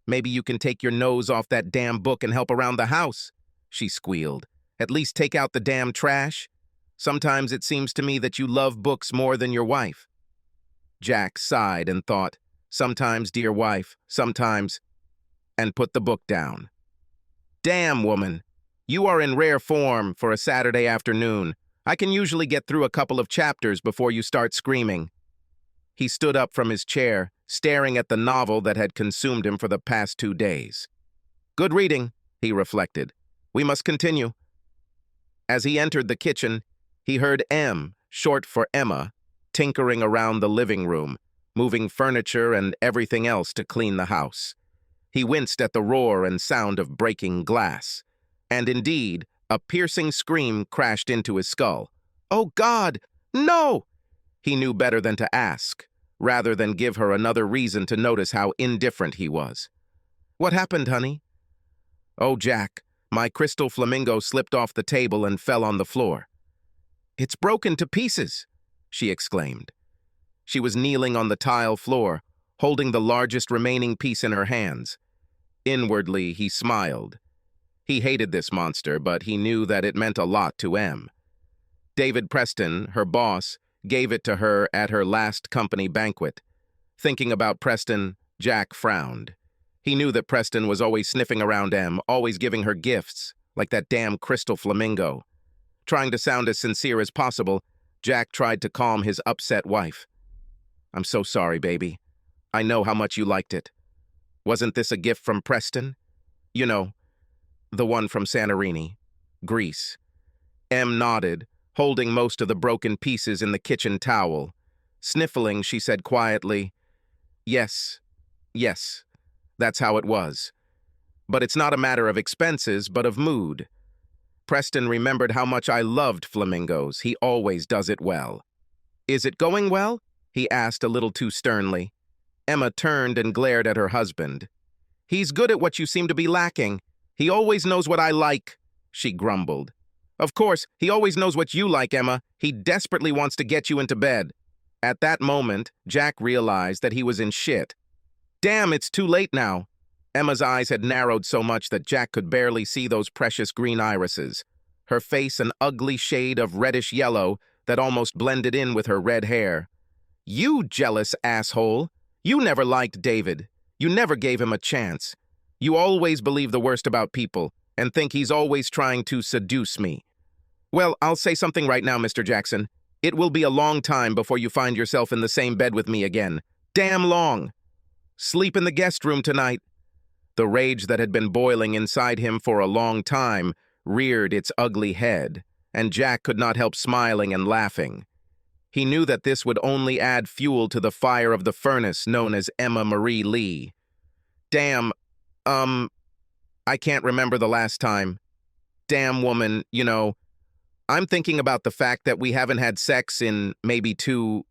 Maybe you can take your nose off that damn book and help around the house, she squealed. At least take out the damn trash. Sometimes it seems to me that you love books more than your wife. Jack sighed and thought, sometimes, dear wife, sometimes, and put the book down. Damn, woman, you are in rare form for a Saturday afternoon. I can usually get through a couple of chapters before you start screaming. He stood up from his chair, staring at the novel that had consumed him for the past 2 days. Good reading, he reflected. We must continue. As he entered the kitchen, he heard M, short for Emma, tinkering around the living room, moving furniture and everything else to clean the house. He winced at the roar and sound of breaking glass. And indeed, a piercing scream crashed into his skull. Oh, God! No! He knew better than to ask, rather than give her another reason to notice how indifferent he was. What happened, honey? Oh, Jack, my crystal flamingo slipped off the table and fell on the floor. It's broken to pieces, she exclaimed. She was kneeling on the tile floor, holding the largest remaining piece in her hands. Inwardly, he smiled. He hated this monster, but he knew that it meant a lot to Em. David Preston, her boss, gave it to her at her last company banquet. Thinking about Preston, Jack frowned. He knew that Preston was always sniffing around Em, always giving her gifts, like that damn crystal flamingo. Trying to sound as sincere as possible, Jack tried to calm his upset wife. I'm so sorry, baby. I know how much you liked it. Wasn't this a gift from Preston? You know, the one from Santorini, Greece. Em nodded, holding most of the broken pieces in the kitchen towel. Sniffling, she said quietly, Yes, that's how it was. But it's not a matter of expenses, but of mood. Preston remembered how much I loved flamingos. He always does it well. Is it going well? He asked a little too sternly. Emma turned and glared at her husband. He's good at what you seem to be lacking. He always knows what I like, she grumbled. Of course, he always knows what you like, Emma. He desperately wants to get you into bed. At that moment, Jack realized that he was in shit. Damn, it's too late now. Emma's eyes had narrowed so much that Jack could barely see those precious green irises. Her face an ugly shade of reddish yellow that almost blended in with her red hair. You jealous asshole. You never liked David. You never gave him a chance. You always believe the worst about people and think he's always trying to seduce me. Well, I'll say something right now, Mr. Jackson. It will be a long time before you find yourself in the same bed with me again. Damn long. Sleep in the guest room tonight. The rage that had been boiling inside him for a long time reared its ugly head, and Jack could not help smiling and laughing. He knew that this would only add fuel to the fire of the furnace known as Emma Marie Lee. Damn, I can't remember the last time. Damn, woman, you know, I'm thinking about the fact that we haven't had sex in maybe 2-3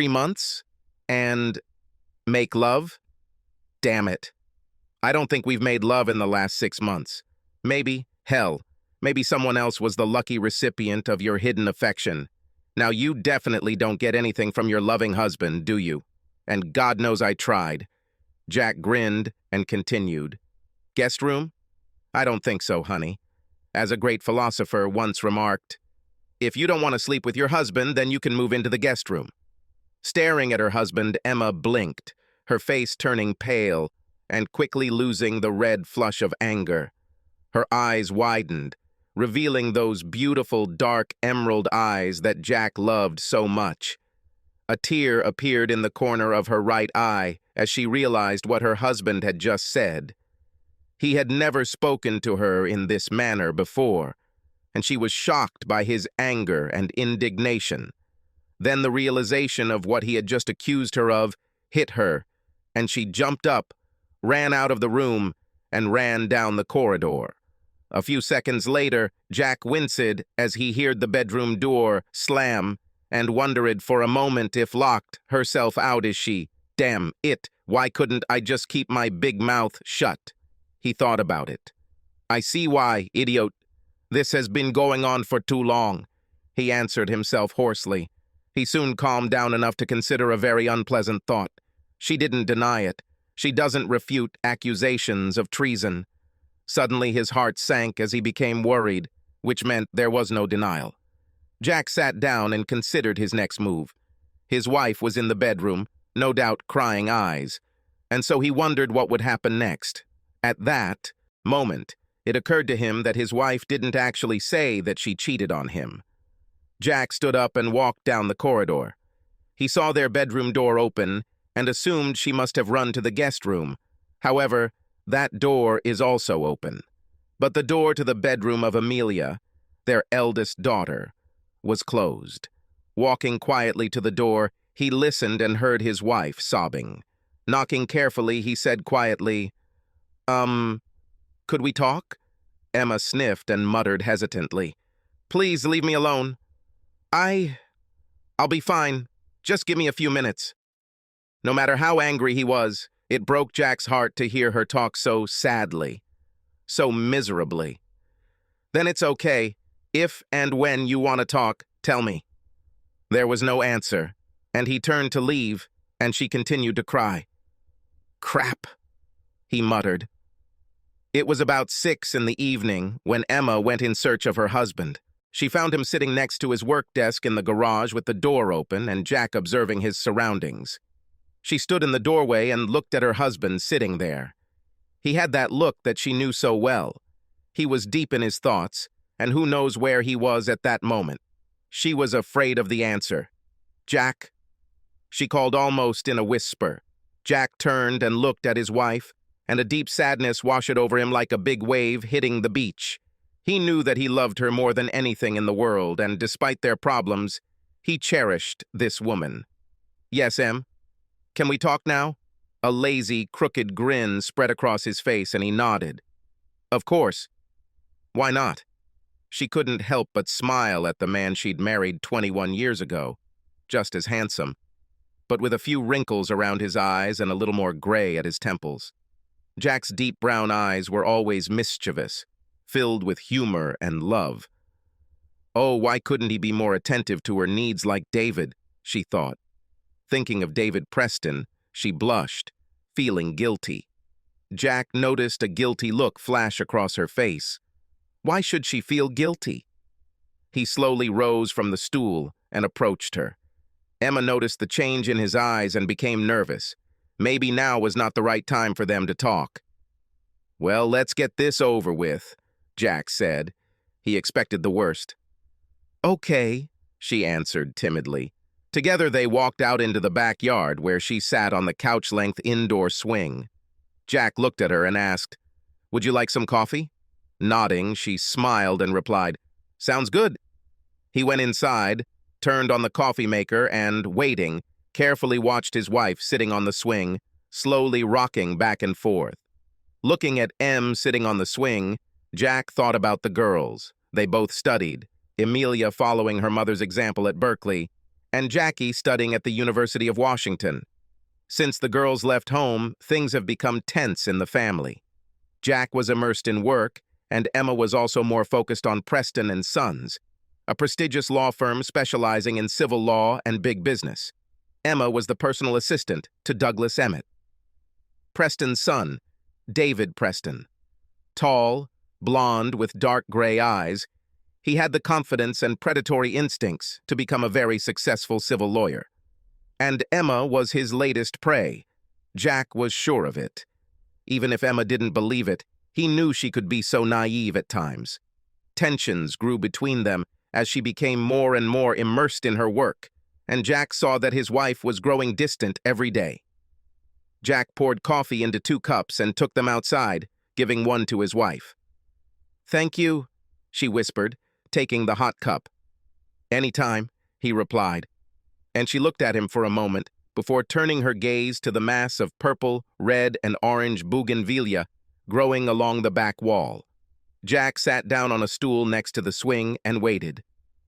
months, and make love? Damn it. I don't think we've made love in the last 6 months. Maybe, hell, maybe someone else was the lucky recipient of your hidden affection. Now you definitely don't get anything from your loving husband, do you? And God knows I tried. Jack grinned and continued. Guest room? I don't think so, honey. As a great philosopher once remarked, if you don't want to sleep with your husband, then you can move into the guest room. Staring at her husband, Emma blinked, her face turning pale and quickly losing the red flush of anger. Her eyes widened, revealing those beautiful dark emerald eyes that Jack loved so much. A tear appeared in the corner of her right eye as she realized what her husband had just said. He had never spoken to her in this manner before, and she was shocked by his anger and indignation. Then the realization of what he had just accused her of hit her, and she jumped up, ran out of the room, and ran down the corridor. A few seconds later, Jack winced as he heard the bedroom door slam and wondered for a moment if locked herself out is she. Damn it, why couldn't I just keep my big mouth shut? He thought about it. I see why, idiot. This has been going on for too long, he answered himself hoarsely. He soon calmed down enough to consider a very unpleasant thought. She didn't deny it. She doesn't refute accusations of treason. Suddenly his heart sank as he became worried, which meant there was no denial. Jack sat down and considered his next move. His wife was in the bedroom, no doubt crying eyes, and so he wondered what would happen next. At that moment, it occurred to him that his wife didn't actually say that she cheated on him. Jack stood up and walked down the corridor. He saw their bedroom door open and assumed she must have run to the guest room. However, that door is also open. But the door to the bedroom of Amelia, their eldest daughter, was closed. Walking quietly to the door, he listened and heard his wife sobbing. Knocking carefully, he said quietly, could we talk? Emma sniffed and muttered hesitantly, "Please leave me alone. I'll be fine. Just give me a few minutes." No matter how angry he was, it broke Jack's heart to hear her talk so sadly, so miserably. "Then it's okay. If and when you want to talk, tell me." There was no answer, and he turned to leave, and she continued to cry. "Crap," he muttered. It was about 6 in the evening when Emma went in search of her husband. She found him sitting next to his work desk in the garage with the door open and Jack observing his surroundings. She stood in the doorway and looked at her husband sitting there. He had that look that she knew so well. He was deep in his thoughts, and who knows where he was at that moment. She was afraid of the answer. "Jack?" She called almost in a whisper. Jack turned and looked at his wife, and a deep sadness washed over him like a big wave hitting the beach. He knew that he loved her more than anything in the world, and despite their problems, he cherished this woman. "Yes, Em? Can we talk now?" A lazy, crooked grin spread across his face, and he nodded. "Of course. Why not?" She couldn't help but smile at the man she'd married 21 years ago, just as handsome, but with a few wrinkles around his eyes and a little more gray at his temples. Jack's deep brown eyes were always mischievous, filled with humor and love. Oh, why couldn't he be more attentive to her needs like David, she thought. Thinking of David Preston, she blushed, feeling guilty. Jack noticed a guilty look flash across her face. Why should she feel guilty? He slowly rose from the stool and approached her. Emma noticed the change in his eyes and became nervous. Maybe now was not the right time for them to talk. "Well, let's get this over with," Jack said. He expected the worst. "Okay," she answered timidly. Together they walked out into the backyard where she sat on the couch-length indoor swing. Jack looked at her and asked, "Would you like some coffee?" Nodding, she smiled and replied, "Sounds good." He went inside, turned on the coffee maker and, waiting, carefully watched his wife sitting on the swing, slowly rocking back and forth. Looking at Em sitting on the swing, Jack thought about the girls. They both studied, Amelia following her mother's example at Berkeley, and Jackie studying at the University of Washington. Since the girls left home, things have become tense in the family. Jack was immersed in work, and Emma was also more focused on Preston and Sons, a prestigious law firm specializing in civil law and big business. Emma was the personal assistant to Douglas Emmett. Preston's son, David Preston. Tall, blonde with dark gray eyes, he had the confidence and predatory instincts to become a very successful civil lawyer. And Emma was his latest prey. Jack was sure of it. Even if Emma didn't believe it, he knew she could be so naive at times. Tensions grew between them as she became more and more immersed in her work, and Jack saw that his wife was growing distant every day. Jack poured coffee into 2 cups and took them outside, giving one to his wife. "Thank you," she whispered, taking the hot cup. "Anytime," he replied, and she looked at him for a moment before turning her gaze to the mass of purple, red, and orange bougainvillea growing along the back wall. Jack sat down on a stool next to the swing and waited.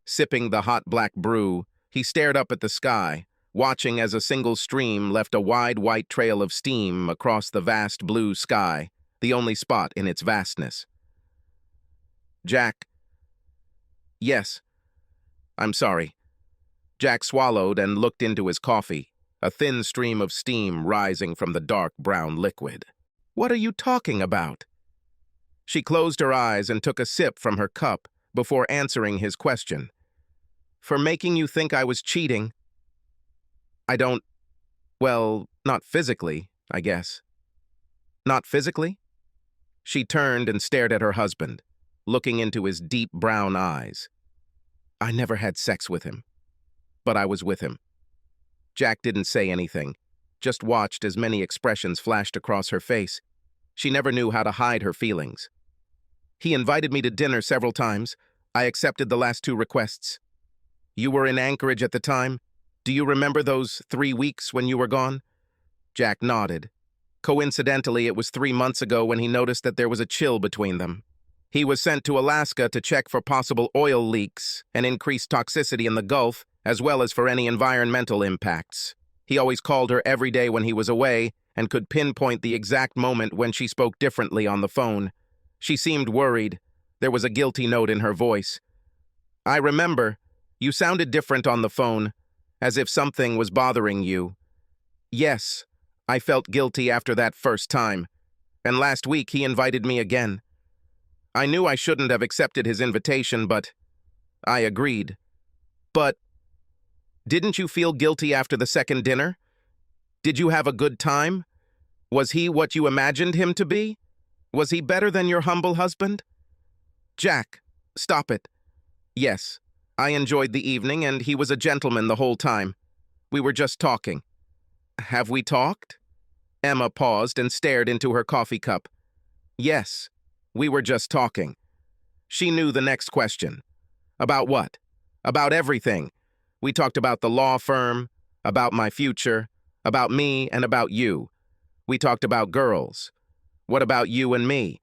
Sipping the hot black brew, he stared up at the sky, watching as a single stream left a wide white trail of steam across the vast blue sky, the only spot in its vastness. "Jack." "Yes. I'm sorry." Jack swallowed and looked into his coffee. a thin stream of steam rising from the dark brown liquid. "What are you talking about?" She closed her eyes and took a sip from her cup before answering his question. "For making you think I was cheating. I don't, well, not physically, I guess." "Not physically?" She turned and stared at her husband, looking into his deep brown eyes. "I never had sex with him, but I was with him." Jack didn't say anything, just watched as many expressions flashed across her face. She never knew how to hide her feelings. "He invited me to dinner several times. I accepted the last 2 requests. You were in Anchorage at the time. Do you remember those 3 weeks when you were gone?" Jack nodded. Coincidentally, it was 3 months ago when he noticed that there was a chill between them. He was sent to Alaska to check for possible oil leaks and increased toxicity in the Gulf, as well as for any environmental impacts. He always called her every day when he was away and could pinpoint the exact moment when she spoke differently on the phone. She seemed worried. There was a guilty note in her voice. "I remember. You sounded different on the phone, as if something was bothering you." "Yes, I felt guilty after that first time, and last week he invited me again. I knew I shouldn't have accepted his invitation, but I agreed." "But didn't you feel guilty after the second dinner? Did you have a good time? Was he what you imagined him to be? Was he better than your humble husband?" "Jack, stop it. Yes, I enjoyed the evening, and he was a gentleman the whole time. We were just talking." "Have we talked?" Emma paused and stared into her coffee cup. "Yes, we were just talking." She knew the next question. "About what?" "About everything. We talked about the law firm, about my future, about me, and about you. We talked about girls. What about you and me?"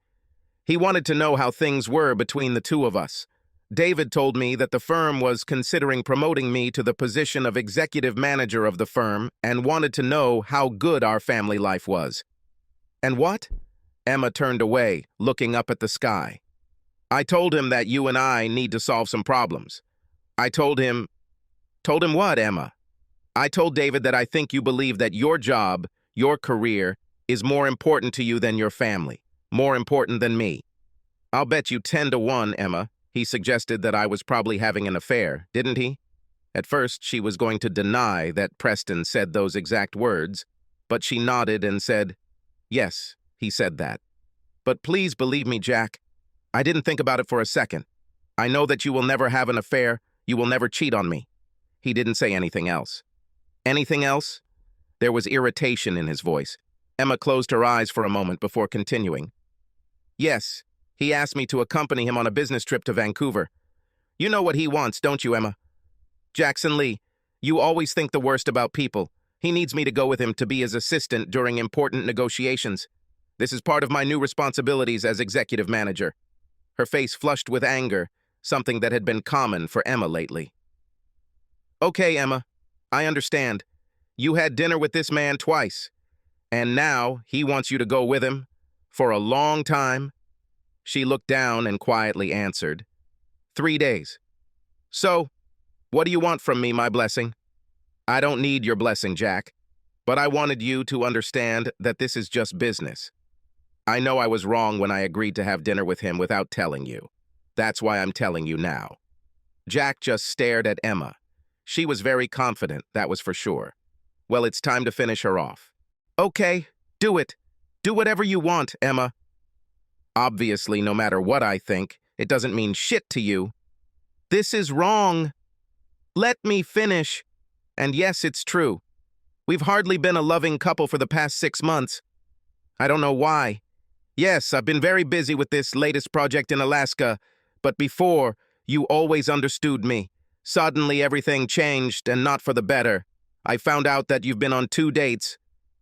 He wanted to know how things were between the two of us. "David told me that the firm was considering promoting me to the position of executive manager of the firm and wanted to know how good our family life was." "And what?" Emma turned away, looking up at the sky. "I told him that you and I need to solve some problems. I told him..." "Told him what, Emma?" "I told David that I think you believe that your job, your career, is more important to you than your family, more important than me. I'll bet you 10-1, Emma. He suggested that I was probably having an affair, didn't he?" At first, she was going to deny that Preston said those exact words, but she nodded and said, "Yes, he said that. But please believe me, Jack. I didn't think about it for a second. I know that you will never have an affair. You will never cheat on me." He didn't say anything else. "Anything else?" There was irritation in his voice. Emma closed her eyes for a moment before continuing. "Yes, he asked me to accompany him on a business trip to Vancouver. You know what he wants, don't you, Emma? Jackson Lee, you always think the worst about people. He needs me to go with him to be his assistant during important negotiations. This is part of my new responsibilities as executive manager." Her face flushed with anger, something that had been common for Emma lately. "Okay, Emma, I understand. You had dinner with this man twice, and now he wants you to go with him for a long time." She looked down and quietly answered, 3 days. "So, what do you want from me, my blessing?" "I don't need your blessing, Jack, but I wanted you to understand that this is just business. I know I was wrong when I agreed to have dinner with him without telling you. That's why I'm telling you now." Jack just stared at Emma. She was very confident, that was for sure. Well, it's time to finish her off. "Okay, do it. Do whatever you want, Emma." "Obviously, no matter what I think, it doesn't mean shit to you." "This is wrong. Let me finish. And yes, it's true. We've hardly been a loving couple for the past 6 months. I don't know why. Yes, I've been very busy with this latest project in Alaska, but before, you always understood me. Suddenly, everything changed, and not for the better. I found out that you've been on 2 dates.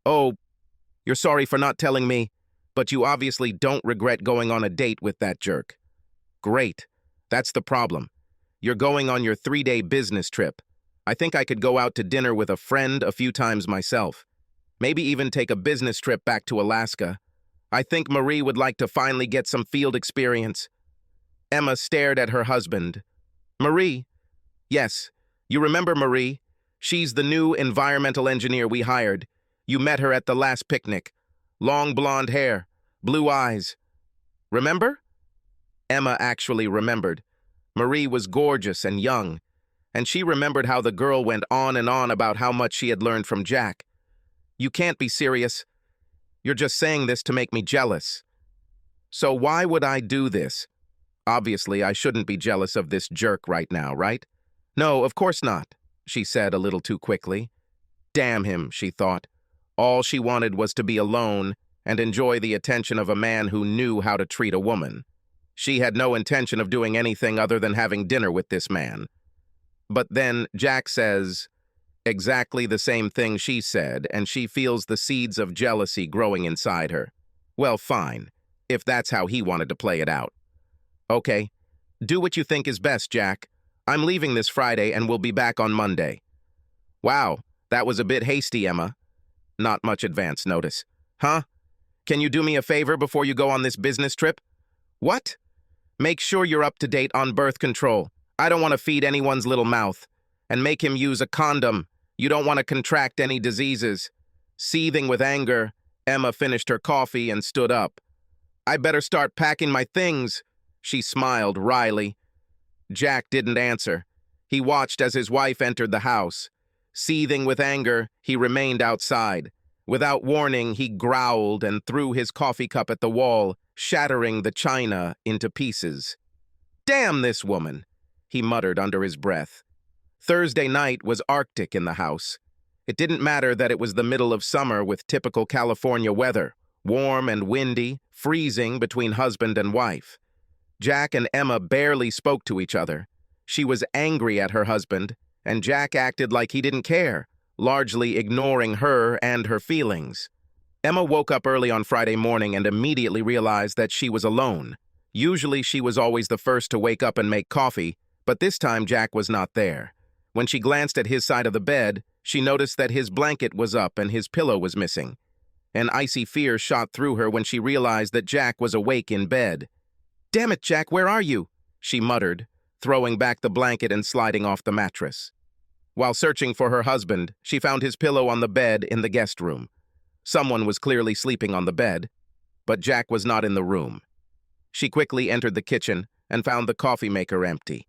Oh, you're sorry for not telling me, but you obviously don't regret going on a date with that jerk. Great. That's the problem. You're going on your 3-day business trip. I think I could go out to dinner with a friend a few times myself. Maybe even take a business trip back to Alaska. I think Marie would like to finally get some field experience." Emma stared at her husband. "Marie? Yes, you remember Marie? She's the new environmental engineer we hired. You met her at the last picnic. Long blonde hair, blue eyes. Remember? Emma actually remembered. Marie was gorgeous and young, and she remembered how the girl went on and on about how much she had learned from Jack. You can't be serious. You're just saying this to make me jealous. So why would I do this? Obviously, I shouldn't be jealous of this jerk right now, right? No, of course not, she said a little too quickly. Damn him, she thought. All she wanted was to be alone and enjoy the attention of a man who knew how to treat a woman. She had no intention of doing anything other than having dinner with this man. But then Jack says exactly the same thing she said, and she feels the seeds of jealousy growing inside her. Well, fine, if that's how he wanted to play it out. Okay, do what you think is best, Jack. I'm leaving this Friday and will be back on Monday. Wow, that was a bit hasty, Emma. Not much advance notice. Huh? Can you do me a favor before you go on this business trip? What? Make sure you're up to date on birth control. I don't want to feed anyone's little mouth. And make him use a condom. You don't want to contract any diseases. Seething with anger, Emma finished her coffee and stood up. I better start packing my things. She smiled wryly. Jack didn't answer. He watched as his wife entered the house. Seething with anger, he remained outside. Without warning, he growled and threw his coffee cup at the wall, shattering the china into pieces. Damn this woman, he muttered under his breath. Thursday night was Arctic in the house. It didn't matter that it was the middle of summer with typical California weather, warm and windy, freezing between husband and wife. Jack and Emma barely spoke to each other. She was angry at her husband, and Jack acted like he didn't care, largely ignoring her and her feelings. Emma woke up early on Friday morning and immediately realized that she was alone. Usually she was always the first to wake up and make coffee, but this time Jack was not there. When she glanced at his side of the bed, she noticed that his blanket was up and his pillow was missing. An icy fear shot through her when she realized that Jack was awake in bed. "Damn it, Jack, where are you?" she muttered, throwing back the blanket and sliding off the mattress. While searching for her husband, she found his pillow on the bed in the guest room. Someone was clearly sleeping on the bed, but Jack was not in the room. She quickly entered the kitchen and found the coffee maker empty.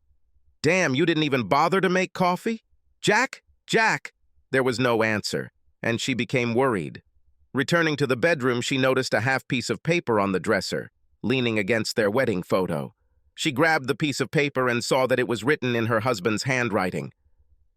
"Damn, you didn't even bother to make coffee? Jack? Jack!" There was no answer, and she became worried. Returning to the bedroom, she noticed a half piece of paper on the dresser, leaning against their wedding photo. She grabbed the piece of paper and saw that it was written in her husband's handwriting.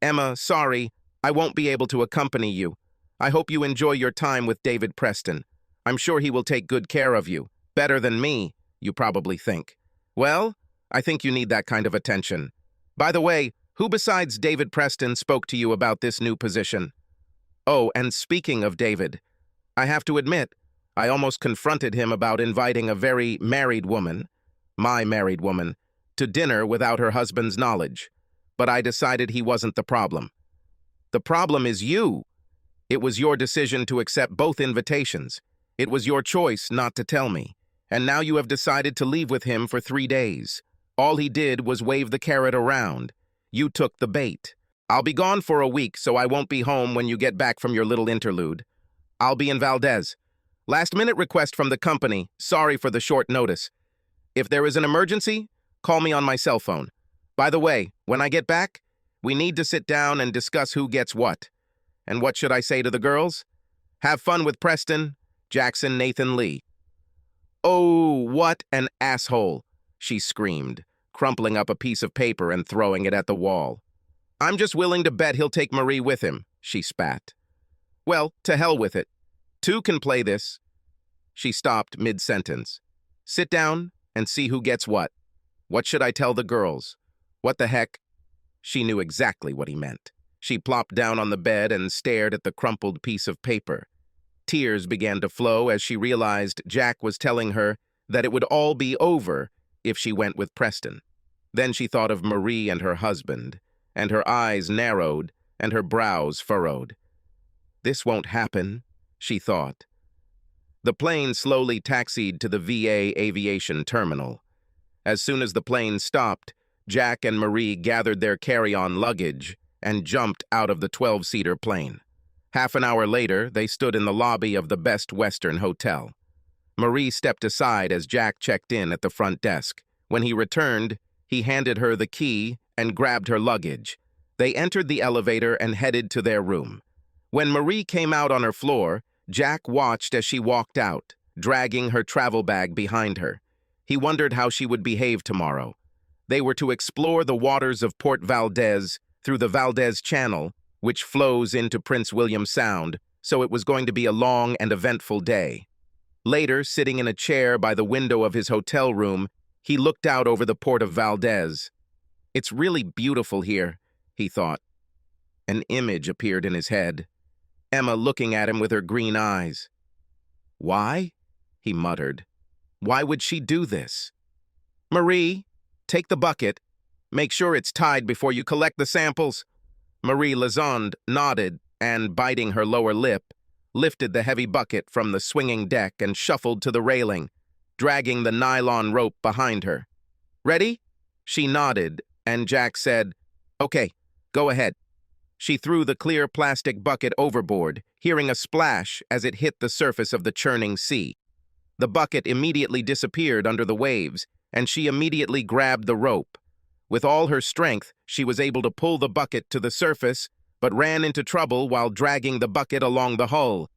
"Emma, sorry, I won't be able to accompany you. I hope you enjoy your time with David Preston. I'm sure he will take good care of you. Better than me, you probably think. Well, I think you need that kind of attention. By the way, who besides David Preston spoke to you about this new position? Oh, and speaking of David, I have to admit, I almost confronted him about inviting a very married woman, my married woman, to dinner without her husband's knowledge. But I decided he wasn't the problem. The problem is you. It was your decision to accept both invitations. It was your choice not to tell me. And now you have decided to leave with him for 3 days. All he did was wave the carrot around. You took the bait. I'll be gone for a week, so I won't be home when you get back from your little interlude. I'll be in Valdez. Last-minute request from the company. Sorry for the short notice. If there is an emergency, call me on my cell phone. By the way, when I get back, we need to sit down and discuss who gets what. And what should I say to the girls? Have fun with Preston, Jackson, Nathan Lee." "Oh, what an asshole," she screamed, crumpling up a piece of paper and throwing it at the wall. "I'm just willing to bet he'll take Marie with him," she spat. "Well, to hell with it. 2 can play this." She stopped mid-sentence. "Sit down and see who gets what. What should I tell the girls? What the heck?" She knew exactly what he meant. She plopped down on the bed and stared at the crumpled piece of paper. Tears began to flow as she realized Jack was telling her that it would all be over if she went with Preston. Then she thought of Marie and her husband, and her eyes narrowed and her brows furrowed. "This won't happen," she thought. The plane slowly taxied to the VA aviation terminal. As soon as the plane stopped, Jack and Marie gathered their carry-on luggage and jumped out of the 12-seater plane. Half an hour later, they stood in the lobby of the Best Western Hotel. Marie stepped aside as Jack checked in at the front desk. When he returned, he handed her the key and grabbed her luggage. They entered the elevator and headed to their room. When Marie came out on her floor, Jack watched as she walked out, dragging her travel bag behind her. He wondered how she would behave tomorrow. They were to explore the waters of Port Valdez through the Valdez Channel, which flows into Prince William Sound, so it was going to be a long and eventful day. Later, sitting in a chair by the window of his hotel room, he looked out over the port of Valdez. "It's really beautiful here," he thought. An image appeared in his head. Emma looking at him with her green eyes. "Why?" he muttered. "Why would she do this?" "Marie, take the bucket. Make sure it's tied before you collect the samples." Marie Lazonde nodded and, biting her lower lip, lifted the heavy bucket from the swinging deck and shuffled to the railing, dragging the nylon rope behind her. "Ready?" She nodded, and Jack said, "Okay, go ahead." She threw the clear plastic bucket overboard, hearing a splash as it hit the surface of the churning sea. The bucket immediately disappeared under the waves, and she immediately grabbed the rope. With all her strength, she was able to pull the bucket to the surface, but ran into trouble while dragging the bucket along the hull.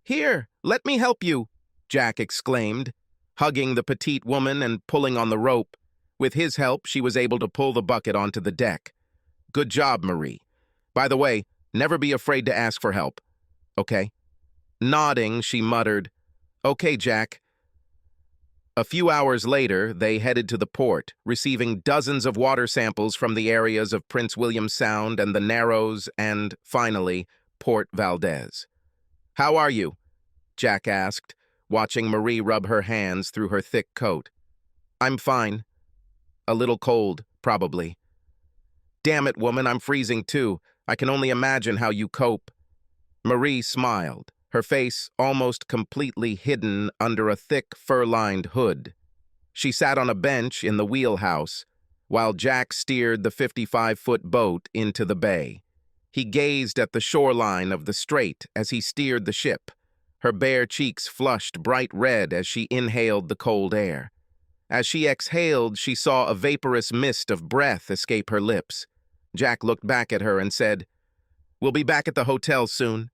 "Here, let me help you," Jack exclaimed, hugging the petite woman and pulling on the rope. With his help, she was able to pull the bucket onto the deck. "Good job, Marie. By the way, never be afraid to ask for help. Okay?" Nodding, she muttered, "Okay, Jack." A few hours later, they headed to the port, receiving dozens of water samples from the areas of Prince William Sound and the Narrows and, finally, Port Valdez. "How are you?" Jack asked, watching Marie rub her hands through her thick coat. "I'm fine. A little cold, probably." "Damn it, woman, I'm freezing too. I can only imagine how you cope." Marie smiled, her face almost completely hidden under a thick fur-lined hood. She sat on a bench in the wheelhouse, while Jack steered the 55-foot boat into the bay. He gazed at the shoreline of the strait as he steered the ship. Her bare cheeks flushed bright red as she inhaled the cold air. As she exhaled, she saw a vaporous mist of breath escape her lips. Jack looked back at her and said, "We'll be back at the hotel soon.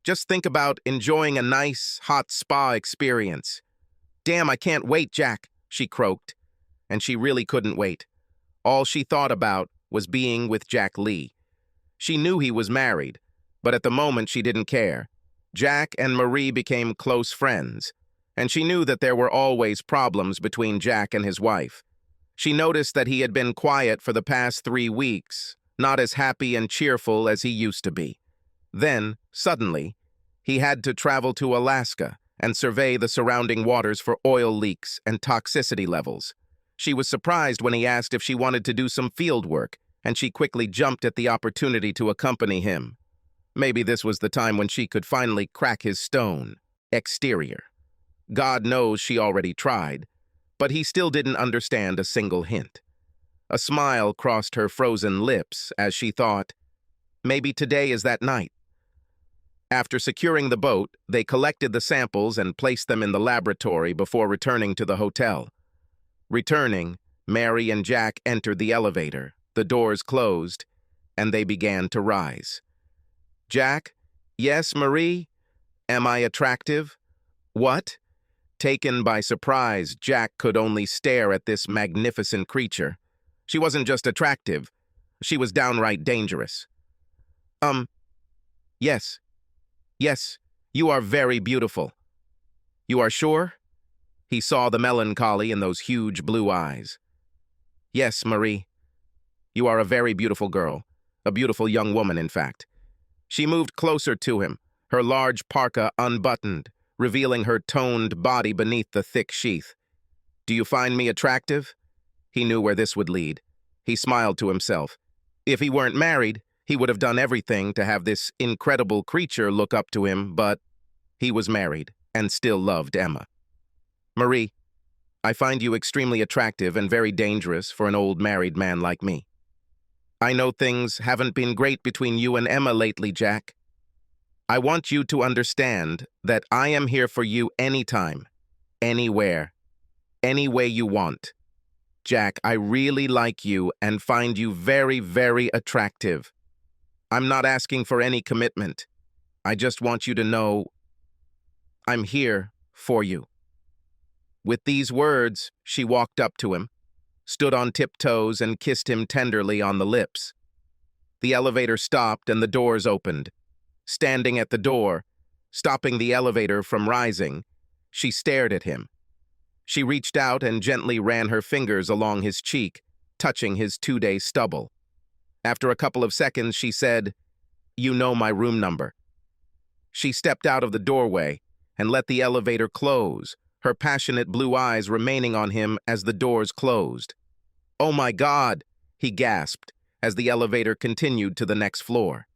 Just think about enjoying a nice, hot spa experience." "Damn, I can't wait, Jack," she croaked. And she really couldn't wait. All she thought about was being with Jack Lee. She knew he was married, but at the moment she didn't care. Jack and Marie became close friends, and she knew that there were always problems between Jack and his wife. She noticed that he had been quiet for the past 3 weeks, not as happy and cheerful as he used to be. Then, suddenly, he had to travel to Alaska and survey the surrounding waters for oil leaks and toxicity levels. She was surprised when he asked if she wanted to do some field work, and she quickly jumped at the opportunity to accompany him. Maybe this was the time when she could finally crack his stone. Exterior. God knows she already tried, but he still didn't understand a single hint. A smile crossed her frozen lips as she thought, maybe today is that night. After securing the boat, they collected the samples and placed them in the laboratory before returning to the hotel. Returning, Mary and Jack entered the elevator, the doors closed, and they began to rise. "Jack? Yes, Marie? Am I attractive?" "What?" Taken by surprise, Jack could only stare at this magnificent creature. She wasn't just attractive, she was downright dangerous. Yes. Yes, you are very beautiful." "You are sure?" He saw the melancholy in those huge blue eyes. "Yes, Marie. You are a very beautiful girl. A beautiful young woman, in fact." She moved closer to him, her large parka unbuttoned, revealing her toned body beneath the thick sheath. "Do you find me attractive?" He knew where this would lead. He smiled to himself. If he weren't married, he would have done everything to have this incredible creature look up to him, but he was married and still loved Emma. "Marie, I find you extremely attractive and very dangerous for an old married man like me." I know things haven't been great between you and Emma lately, Jack. I want you to understand that I am here for you anytime, anywhere, any way you want. Jack, I really like you and find you very, very attractive. I'm not asking for any commitment. I just want you to know I'm here for you." With these words, she walked up to him, stood on tiptoes, and kissed him tenderly on the lips. The elevator stopped and the doors opened. Standing at the door, stopping the elevator from rising, she stared at him. She reached out and gently ran her fingers along his cheek, touching his 2-day stubble. After a couple of seconds, she said, "You know my room number." She stepped out of the doorway and let the elevator close, her passionate blue eyes remaining on him as the doors closed. "Oh my God," he gasped as the elevator continued to the next floor.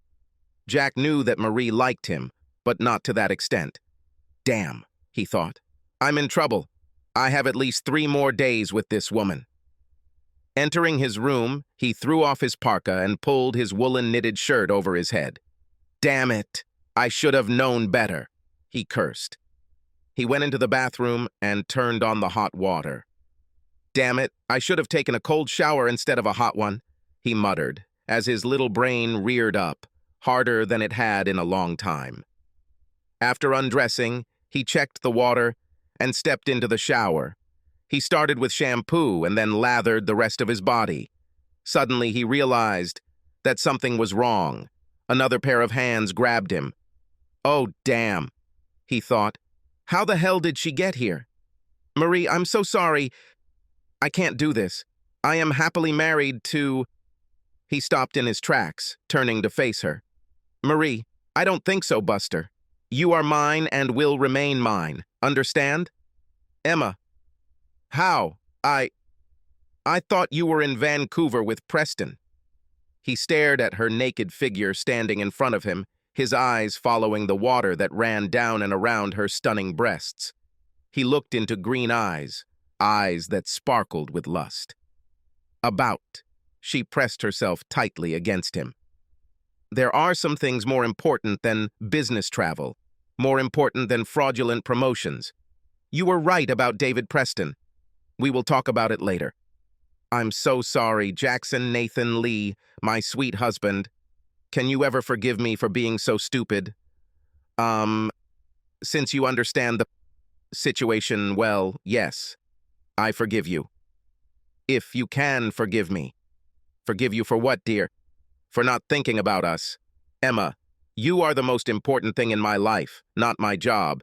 Jack knew that Marie liked him, but not to that extent. "Damn," he thought. "I'm in trouble. I have at least 3 more days with this woman." Entering his room, he threw off his parka and pulled his woolen knitted shirt over his head. "Damn it, I should have known better," he cursed. He went into the bathroom and turned on the hot water. "Damn it, I should have taken a cold shower instead of a hot one," he muttered, as his little brain reared up, harder than it had in a long time. After undressing, he checked the water and stepped into the shower. He started with shampoo and then lathered the rest of his body. Suddenly, he realized that something was wrong. Another pair of hands grabbed him. "Oh, damn," he thought. "How the hell did she get here? Marie, I'm so sorry. I can't do this. I am happily married to—" He stopped in his tracks, turning to face her. "Marie, I don't think so, Buster. You are mine and will remain mine. Understand?" "Emma, how? I thought you were in Vancouver with Preston." He stared at her naked figure standing in front of him, his eyes following the water that ran down and around her stunning breasts. He looked into green eyes, eyes that sparkled with lust. "About." She pressed herself tightly against him. "There are some things more important than business travel, more important than fraudulent promotions. You were right about David Preston. We will talk about it later. I'm so sorry, Jackson Nathan Lee, my sweet husband. Can you ever forgive me for being so stupid? Since you understand the situation well, yes, I forgive you. If you can forgive me." "Forgive you for what, dear?" "For not thinking about us. Emma, you are the most important thing in my life, not my job.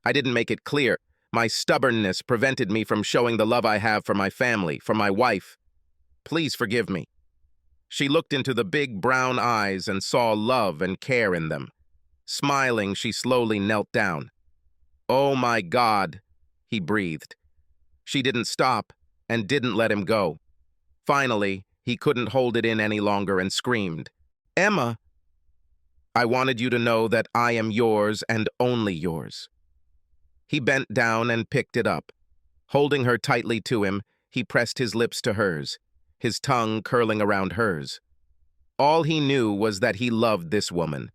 I didn't make it clear. My stubbornness prevented me from showing the love I have for my family, for my wife. Please forgive me." She looked into the big brown eyes and saw love and care in them. Smiling, she slowly knelt down. "Oh my God," he breathed. She didn't stop and didn't let him go. Finally, he couldn't hold it in any longer and screamed, "Emma, I wanted you to know that I am yours and only yours." He bent down and picked it up. Holding her tightly to him, he pressed his lips to hers, his tongue curling around hers. All he knew was that he loved this woman.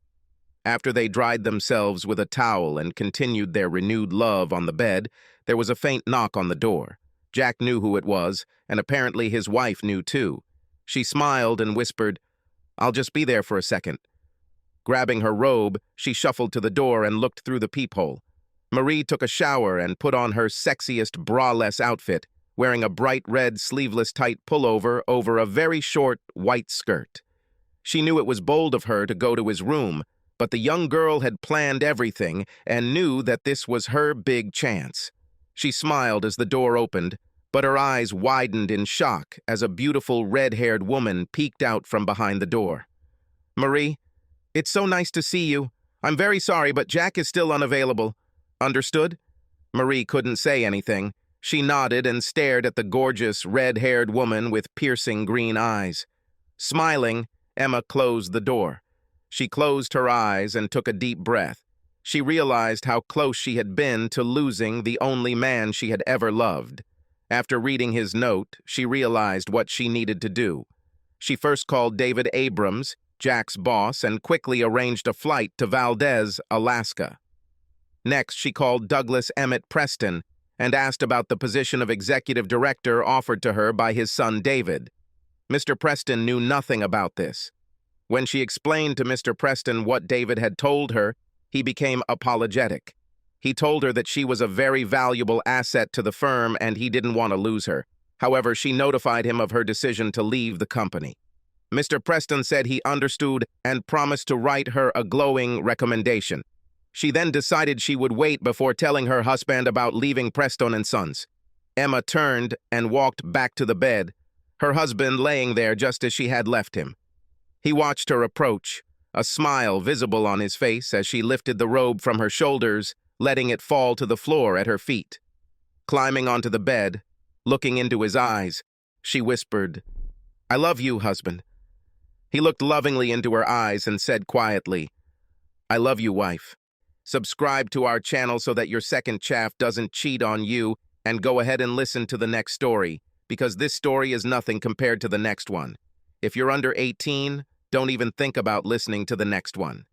After they dried themselves with a towel and continued their renewed love on the bed, there was a faint knock on the door. Jack knew who it was, and apparently his wife knew too. She smiled and whispered, "I'll just be there for a second." Grabbing her robe, she shuffled to the door and looked through the peephole. Marie took a shower and put on her sexiest braless outfit, wearing a bright red sleeveless tight pullover over a very short white skirt. She knew it was bold of her to go to his room, but the young girl had planned everything and knew that this was her big chance. She smiled as the door opened, but her eyes widened in shock as a beautiful red-haired woman peeked out from behind the door. "Marie, it's so nice to see you. I'm very sorry, but Jack is still unavailable. Understood?" Marie couldn't say anything. She nodded and stared at the gorgeous, red-haired woman with piercing green eyes. Smiling, Emma closed the door. She closed her eyes and took a deep breath. She realized how close she had been to losing the only man she had ever loved. After reading his note, she realized what she needed to do. She first called David Abrams, Jack's boss, and quickly arranged a flight to Valdez, Alaska. Next, she called Douglas Emmett Preston and asked about the position of executive director offered to her by his son David. Mr. Preston knew nothing about this. When she explained to Mr. Preston what David had told her, he became apologetic. He told her that she was a very valuable asset to the firm and he didn't want to lose her. However, she notified him of her decision to leave the company. Mr. Preston said he understood and promised to write her a glowing recommendation. She then decided she would wait before telling her husband about leaving Preston & Sons. Emma turned and walked back to the bed, her husband laying there just as she had left him. He watched her approach, a smile visible on his face as she lifted the robe from her shoulders, letting it fall to the floor at her feet. Climbing onto the bed, looking into his eyes, she whispered, "I love you, husband." He looked lovingly into her eyes and said quietly, "I love you, wife." Subscribe to our channel so that your second chaff doesn't cheat on you, and go ahead and listen to the next story, because this story is nothing compared to the next one. If you're under 18, don't even think about listening to the next one.